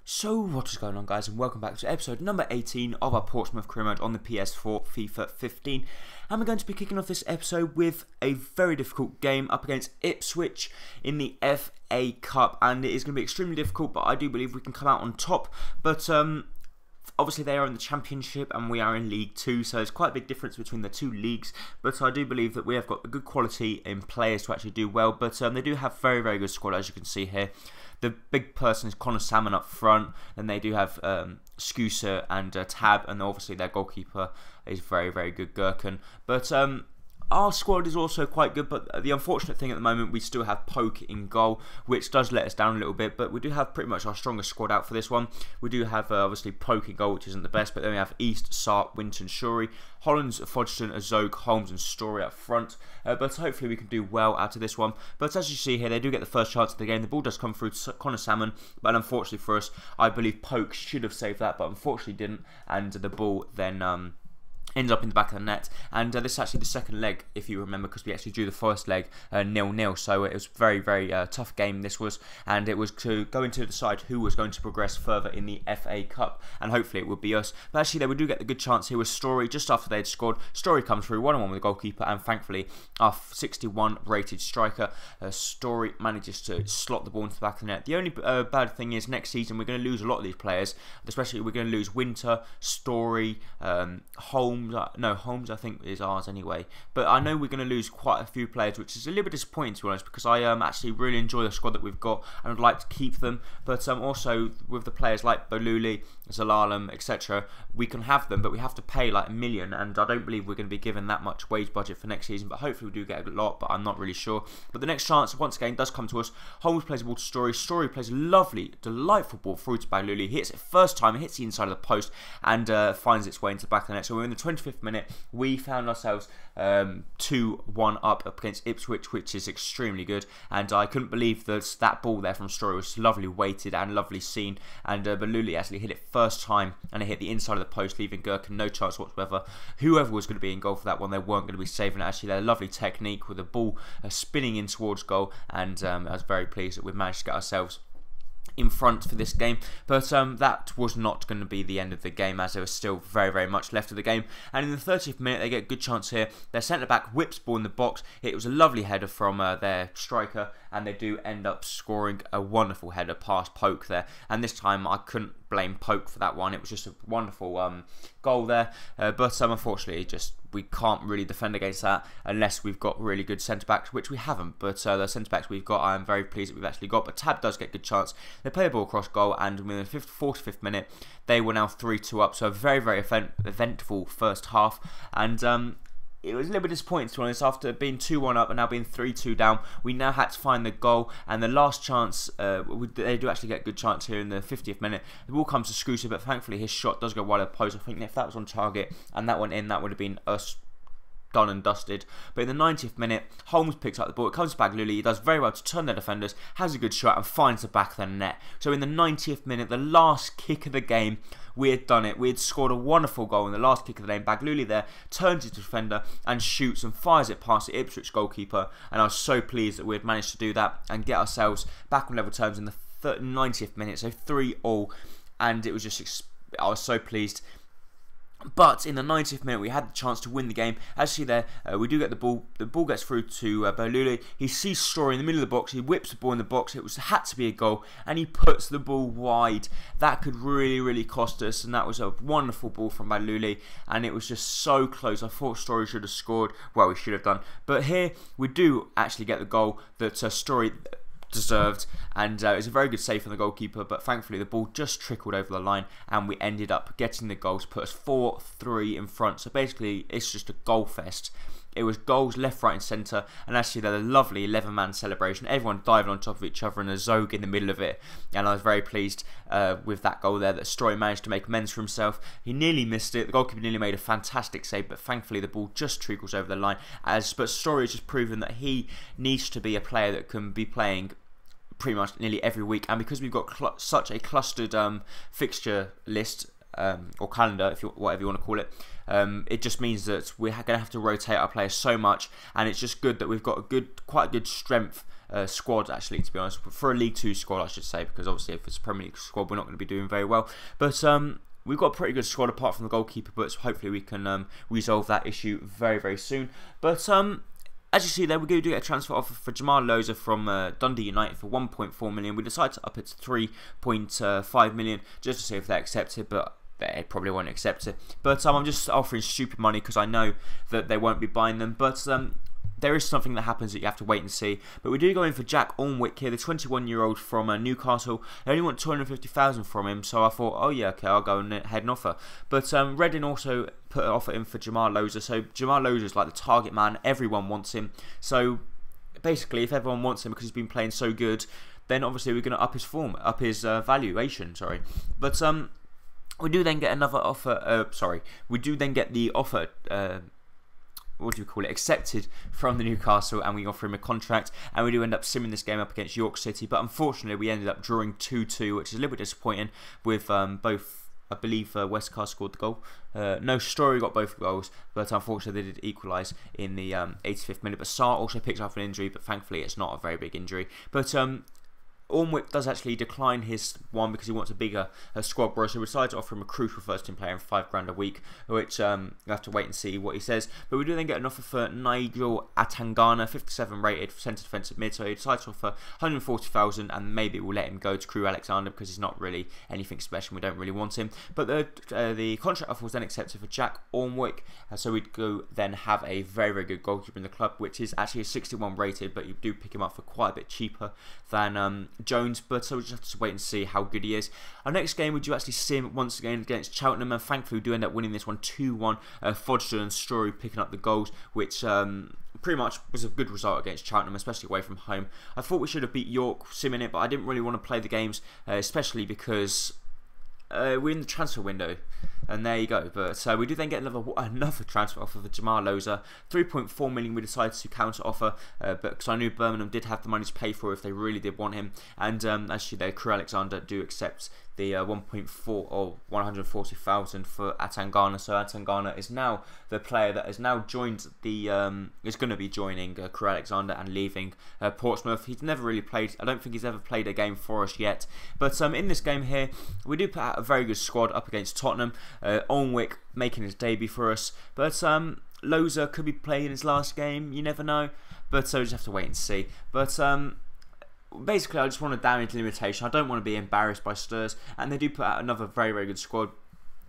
So what is going on, guys, and welcome back to episode number 18 of our Porstmouth career mode on the PS4 FIFA 15, and we're going to be kicking off this episode with a very difficult game up against Ipswich in the FA Cup, and it is going to be extremely difficult, but I do believe we can come out on top. But obviously they are in the Championship and we are in League 2, so there's quite a big difference between the two leagues, but I do believe that we have got a good quality in players to actually do well. But they do have very good squad, as you can see here. The big person is Connor Salmon up front, then they do have Scooser and Tab, and obviously their goalkeeper is very good, Gherkin. But our squad is also quite good, but the unfortunate thing at the moment, we still have Poke in goal, which does let us down a little bit, but we do have pretty much our strongest squad out for this one. We do have obviously Poke in goal, which isn't the best, but then we have East, Sark, Winton, Shuri, Hollands, Fodgton, Azog, Holmes and Story up front, but hopefully we can do well out of this one. But as you see here, they do get the first chance of the game. The ball does come through to Connor Salmon, but unfortunately for us, I believe Poke should have saved that, but unfortunately didn't, and the ball then ends up in the back of the net. And this is actually the second leg, if you remember, because we actually drew the first leg 0-0, so it was very tough game this was, and it was to go into decide who was going to progress further in the FA Cup, and hopefully it would be us. But actually we do get the good chance here with Story just after they'd scored. Story comes through 1-on-1 with the goalkeeper, and thankfully our 61 rated striker Story manages to slot the ball into the back of the net. The only bad thing is next season we're going to lose a lot of these players, especially we're going to lose Winter, Story, Holmes. No, Holmes I think is ours anyway, but I know we're going to lose quite a few players, which is a little bit disappointing, to be honest, because I actually really enjoy the squad that we've got and I'd like to keep them. But also with the players like Boluli, Zalalem, etc., we can have them, but we have to pay like $1 million, and I don't believe we're going to be given that much wage budget for next season. But hopefully we do get a lot, but I'm not really sure. But the next chance once again does come to us. Holmes plays the ball to Story. Story plays a lovely, delightful ball through to Boluli. He hits it first time, it hits the inside of the post and finds its way into the back of the net. So we're in the 25th minute. We found ourselves 2-1 up against Ipswich, which is extremely good, and I couldn't believe that ball there from Story was lovely weighted and lovely seen, and Boluli actually hit it first time and it hit the inside of the post, leaving Gherkin no chance whatsoever. Whoever was going to be in goal for that one, they weren't going to be saving it. Actually, their lovely technique with the ball spinning in towards goal, and I was very pleased that we managed to get ourselves in front for this game. But that was not going to be the end of the game, as there was still very much left of the game. And in the 30th minute they get a good chance here. Their centre back whips ball in the box. It was a lovely header from their striker, and they do end up scoring a wonderful header past Poke there, and this time I couldn't blame Poke for that one. It was just a wonderful goal there, but unfortunately we can't really defend against that unless we've got really good centre backs, which we haven't. But the centre backs we've got, I am very pleased that we've actually got. But Tab does get a good chance. They play the ball across goal, and within the 45th minute they were now 3-2 up. So a very eventful first half, and it was a little bit disappointing, to be honest, after being 2-1 up and now being 3-2 down. We now had to find the goal, and the last chance, they do actually get a good chance here in the 50th minute. The ball comes to Scooser, but thankfully his shot does go wide of the post. I think if that was on target and that went in, that would have been us done and dusted. But in the 90th minute, Holmes picks up the ball. It comes back Luli. He does very well to turn their defenders, has a good shot and finds the back of the net. So in the 90th minute, the last kick of the game, we had done it. We had scored a wonderful goal in the last kick of the game. Bagluli there turns his defender and shoots and fires it past the Ipswich goalkeeper, and I was so pleased that we had managed to do that and get ourselves back on level terms in the 90th minute. So 3-3, and it was just, I was so pleased. But in the 90th minute, we had the chance to win the game. As you see there, we do get the ball. The ball gets through to Boluli. He sees Story in the middle of the box. He whips the ball in the box. It had to be a goal, and he puts the ball wide. That could really cost us, and that was a wonderful ball from Boluli, and it was just so close. I thought Story should have scored. Well, we should have done. But here, we do actually get the goal that Story deserved, and it was a very good save from the goalkeeper, but thankfully the ball just trickled over the line and we ended up getting the goal to put us 4-3 in front. So basically it's just a goal fest. It was goals left, right and centre, and actually they had a lovely 11-man celebration, everyone diving on top of each other and a Zog in the middle of it, and I was very pleased with that goal there that Story managed to make amends for himself. He nearly missed it, the goalkeeper nearly made a fantastic save, but thankfully the ball just trickles over the line, but Story has just proven that he needs to be a player that can be playing pretty much nearly every week, and because we've got such a clustered fixture list, or calendar, whatever you want to call it, it just means that we're going to have to rotate our players so much, and it's just good that we've got quite a good strength squad, actually, to be honest, for a League 2 squad, I should say, because obviously if it's a Premier League squad, we're not going to be doing very well. But we've got a pretty good squad apart from the goalkeeper, but hopefully we can resolve that issue very, very soon. But as you see there, we do get a transfer offer for Jamal Loza from Dundee United for 1.4 million. We decided to up it to 3.5 million just to see if they accept it, but they probably won't accept it. But I'm just offering stupid money because I know that they won't be buying them. But there is something that happens that you have to wait and see. But we do go in for Jack Ornwick here, the 21-year-old from Newcastle. They only want 250,000 from him, so I thought, oh yeah, okay, I'll go and head an offer. But Reading also put an offer in for Jamal Loza. So Jamal Loza is like the target man. Everyone wants him. So basically, if everyone wants him because he's been playing so good, then obviously we're going to up his form, up his valuation. Sorry, but we do then get another offer. We do then get the offer. What do you call it? Accepted from the Newcastle, and we offer him a contract, and we do end up simming this game up against York City. But unfortunately, we ended up drawing 2-2, which is a little bit disappointing. With both, I believe, Westcar scored the goal. No, Story got both goals, but unfortunately they did equalise in the 85th minute. But Sarr also picked up an injury, but thankfully it's not a very big injury. But Ornwick does actually decline his one because he wants a bigger squad, bro. So we decided to offer him a crucial first team player and £5 a week, which we'll have to wait and see what he says. But we do then get an offer for Nigel Atangana, 57 rated centre defensive mid. So he decided to offer 140,000, and maybe we'll let him go to Crew Alexander because he's not really anything special. We don't really want him. But the contract offer was then accepted for Jack Ornwick. So we'd go then have a very, very good goalkeeper in the club, which is actually a 61 rated, but you do pick him up for quite a bit cheaper than Jones, but so we just have to wait and see how good he is. Our next game, we do actually see him once again against Cheltenham, and thankfully we do end up winning this one 2-1. Fodster and Story picking up the goals, which pretty much was a good result against Cheltenham, especially away from home. I thought we should have beat York simming it, but I didn't really want to play the games, especially because we're in the transfer window. And there you go. But we do then get another transfer offer for Jamal Loza, 3.4 million. We decided to counter offer, but because I knew Birmingham did have the money to pay for if they really did want him, and actually, their Crew Alexander do accept the 1.4 or 140,000 for Atangana. So Atangana is now the player that has now joined the is going to be joining Crew Alexander and leaving Portsmouth. He's never really played. I don't think he's ever played a game for us yet. But in this game here, we do put out a very good squad up against Tottenham. Ornwick making his debut for us, but Loza could be playing his last game. You never know. But so we just have to wait and see. But basically, I just want a damage limitation. I don't want to be embarrassed by Sturs, and they do put out another very, very good squad.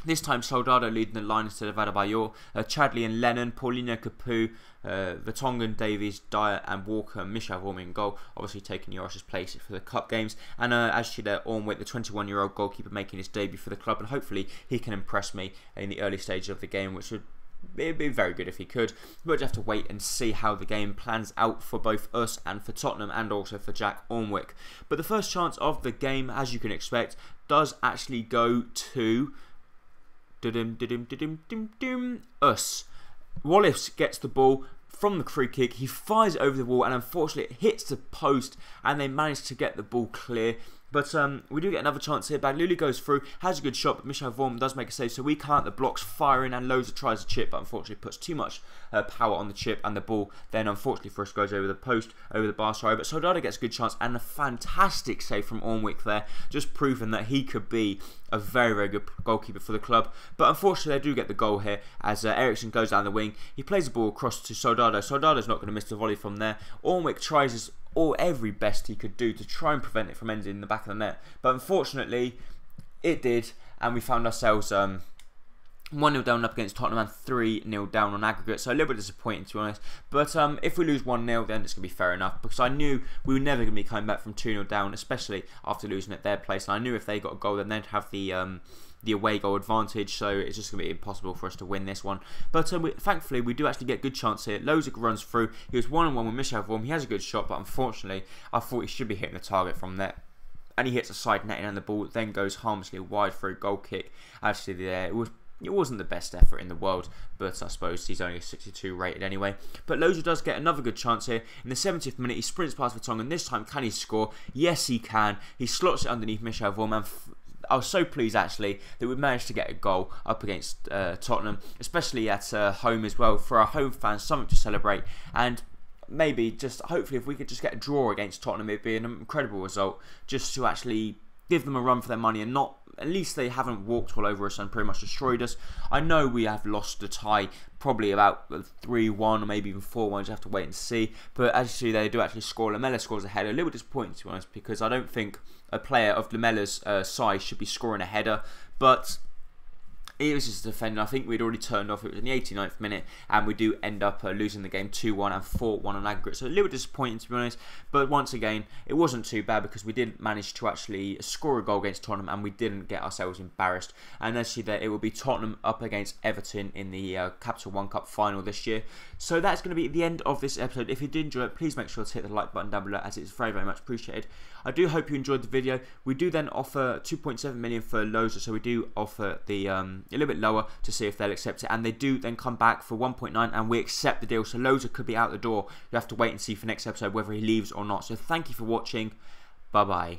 This time, Soldado leading the line instead of Adebayor. Chadley and Lennon, Paulinho Capu, Vertonghen, Davies, Dyer and Walker, and Michel Vorm in goal. Obviously taking Yorish's place for the cup games. And actually there, Ornwick, the 21-year-old goalkeeper, making his debut for the club. And hopefully he can impress me in the early stages of the game, which would be very good if he could. But we'll have to wait and see how the game plans out for both us and for Tottenham, and also for Jack Ornwick. But the first chance of the game, as you can expect, does actually go to us. Wallace gets the ball from the free kick. He fires it over the wall, and unfortunately it hits the post, and they manage to get the ball clear. But we do get another chance here. Bagluli goes through, has a good shot, but Michel Vorm does make a save, so we come out the blocks firing, and Loza tries a chip, but unfortunately puts too much power on the chip, and the ball then unfortunately for us goes over the post, over the bar, sorry. But Soldado gets a good chance, and a fantastic save from Ornwick there, just proving that he could be a very, very good goalkeeper for the club. But unfortunately they do get the goal here, as Eriksson goes down the wing. He plays the ball across to Soldado. Soldado's not going to miss the volley from there. Ornwick tries his every best he could do to try and prevent it from ending in the back of the net, but unfortunately it did, and we found ourselves 1-0 down up against Tottenham and 3-0 down on aggregate, so a little bit disappointing to be honest. But if we lose 1-0, then it's going to be fair enough, because I knew we were never going to be coming back from 2-0 down, especially after losing at their place, and I knew if they got a goal then they'd have the away goal advantage, so it's just going to be impossible for us to win this one. But thankfully we do actually get a good chance here. Lozic runs through, he was 1-on-1 with Michel Vorm, he has a good shot, but unfortunately I thought he should be hitting the target from there, and he hits a side netting, and the ball then goes harmlessly wide for a goal kick. Actually there, it wasn't the best effort in the world, but I suppose he's only a 62 rated anyway. But Loza does get another good chance here. In the 70th minute, he sprints past Vertonghen, and this time can he score? Yes, he can. He slots it underneath Michel Vorm, and I was so pleased actually that we managed to get a goal up against Tottenham, especially at home as well, for our home fans, something to celebrate. And maybe just hopefully if we could just get a draw against Tottenham, it'd be an incredible result just to actually give them a run for their money and not, at least they haven't walked all over us and pretty much destroyed us. I know we have lost the tie probably about 3-1 or maybe even 4-1, just have to wait and see. But as you see, they do actually score. Lamela scores a header. A little disappointing, to be honest, because I don't think a player of Lamela's size should be scoring a header. But it was just a defender. I think we'd already turned off. It was in the 89th minute, and we do end up losing the game 2-1 and 4-1 on aggregate. So a little disappointing, to be honest. But once again, it wasn't too bad because we did manage to actually score a goal against Tottenham, and we didn't get ourselves embarrassed. And as you see there, it will be Tottenham up against Everton in the Capital One Cup final this year. So that's going to be the end of this episode. If you did enjoy it, please make sure to hit the like button down below, as it's very, very much appreciated. I do hope you enjoyed the video. We do then offer 2.7 million for Loza, so we do offer the a little bit lower to see if they'll accept it, and they do then come back for 1.9, and we accept the deal. So Loza could be out the door. You have to wait and see for next episode whether he leaves or not. So thank you for watching. Bye bye.